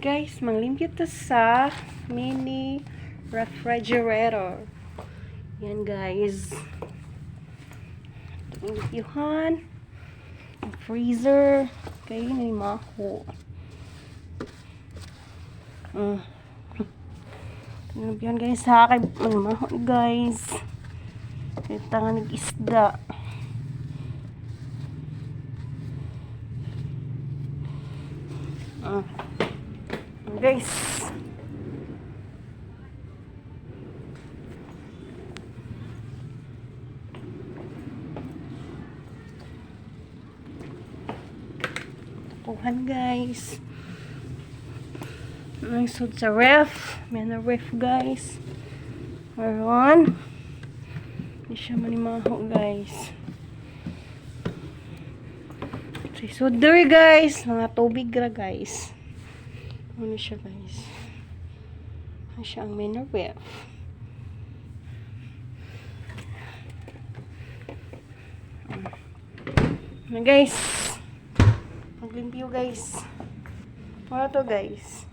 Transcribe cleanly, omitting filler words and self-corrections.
Guys, manglimpyo to sa mini refrigerator. Yan guys. Ito yung limpyuhan. Freezer. Okay, nalimaho. Limpyuhan guys ha. Kay nalimaho guys. Kaya tangan nag-isda. Guys, tapuhan guys. Nagsud sa ref. May na ref guys. Meron. Hindi siya manimaho guys. So there guys, mga tubig ra guys. Ano siya guys? Ano siya ang main ref. Ano guys? Maglimpyo guys. Ano to guys?